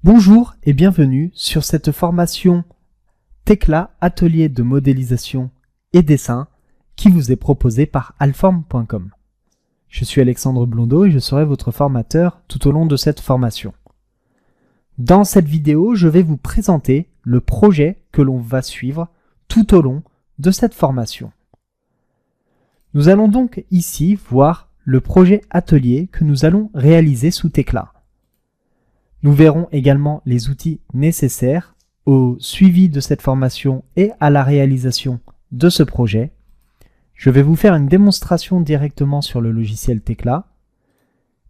Bonjour et bienvenue sur cette formation Tekla Atelier de modélisation et dessin qui vous est proposée par Alform.com. Je suis Alexandre Blondeau et je serai votre formateur tout au long de cette formation. Dans cette vidéo, je vais vous présenter le projet que l'on va suivre tout au long de cette formation. Nous allons donc ici voir le projet atelier que nous allons réaliser sous Tekla. Nous verrons également les outils nécessaires au suivi de cette formation et à la réalisation de ce projet. Je vais vous faire une démonstration directement sur le logiciel Tekla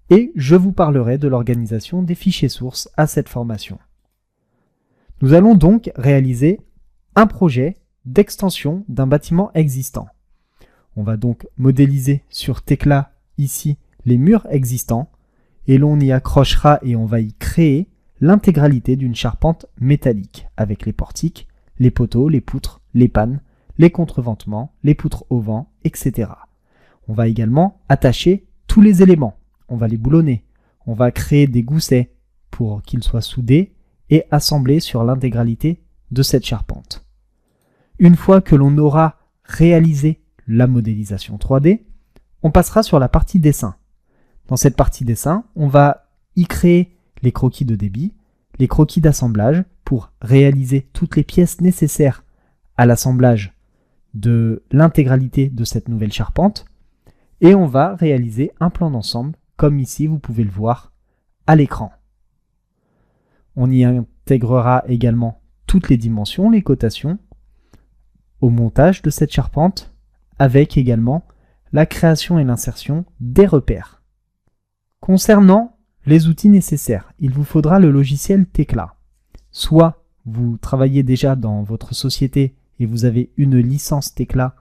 et je vous parlerai de l'organisation des fichiers sources à cette formation. Nous allons donc réaliser un projet d'extension d'un bâtiment existant. On va donc modéliser sur Tekla ici les murs existants et l'on y accrochera et on va y créer l'intégralité d'une charpente métallique avec les portiques, les poteaux, les poutres, les pannes, les contreventements, les poutres au vent, etc. On va également attacher tous les éléments. On va les boulonner. On va créer des goussets pour qu'ils soient soudés et assemblés sur l'intégralité de cette charpente. Une fois que l'on aura réalisé la modélisation 3D, on passera sur la partie dessin. Dans cette partie dessin, on va y créer les croquis de débit, les croquis d'assemblage pour réaliser toutes les pièces nécessaires à l'assemblage de l'intégralité de cette nouvelle charpente et on va réaliser un plan d'ensemble comme ici vous pouvez le voir à l'écran. On y intégrera également toutes les dimensions, les cotations au montage de cette charpente avec également la création et l'insertion des repères. Concernant les outils nécessaires, il vous faudra le logiciel Tekla. Soit vous travaillez déjà dans votre société et vous avez une licence Tekla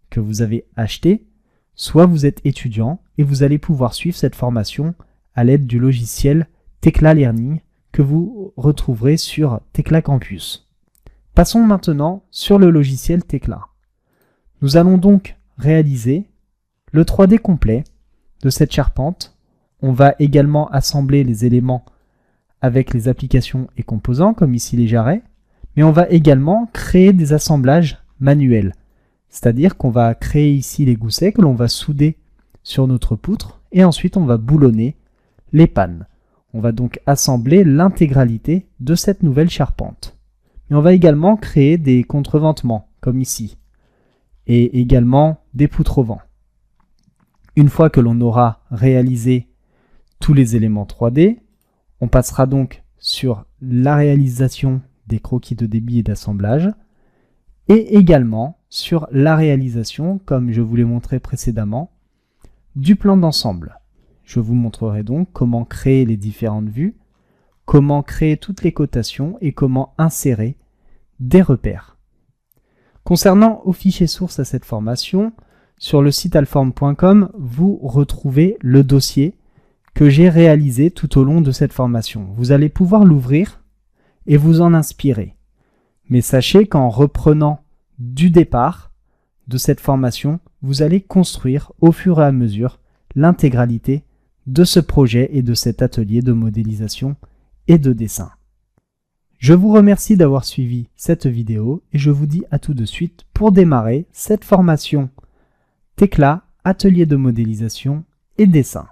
que vous avez achetée, soit vous êtes étudiant et vous allez pouvoir suivre cette formation à l'aide du logiciel Tekla Learning que vous retrouverez sur Tekla Campus. Passons maintenant sur le logiciel Tekla. Nous allons donc réaliser le 3D complet de cette charpente. On va également assembler les éléments avec les applications et composants, comme ici les jarrets, mais on va également créer des assemblages manuels. C'est-à-dire qu'on va créer ici les goussets que l'on va souder sur notre poutre, et ensuite on va boulonner les pannes. On va donc assembler l'intégralité de cette nouvelle charpente. Et on va également créer des contreventements, comme ici, et également des poutres au vent. Une fois que l'on aura réalisé tous les éléments 3D, on passera donc sur la réalisation des croquis de débit et d'assemblage et également sur la réalisation, comme je vous l'ai montré précédemment, du plan d'ensemble. Je vous montrerai donc comment créer les différentes vues, comment créer toutes les cotations et comment insérer des repères. Concernant aux fichiers sources à cette formation, sur le site alform.com, vous retrouvez le dossier que j'ai réalisé tout au long de cette formation. Vous allez pouvoir l'ouvrir et vous en inspirer. Mais sachez qu'en reprenant du départ de cette formation, vous allez construire au fur et à mesure l'intégralité de ce projet et de cet atelier de modélisation et de dessin. Je vous remercie d'avoir suivi cette vidéo et je vous dis à tout de suite pour démarrer cette formation Tekla, atelier de modélisation et dessin.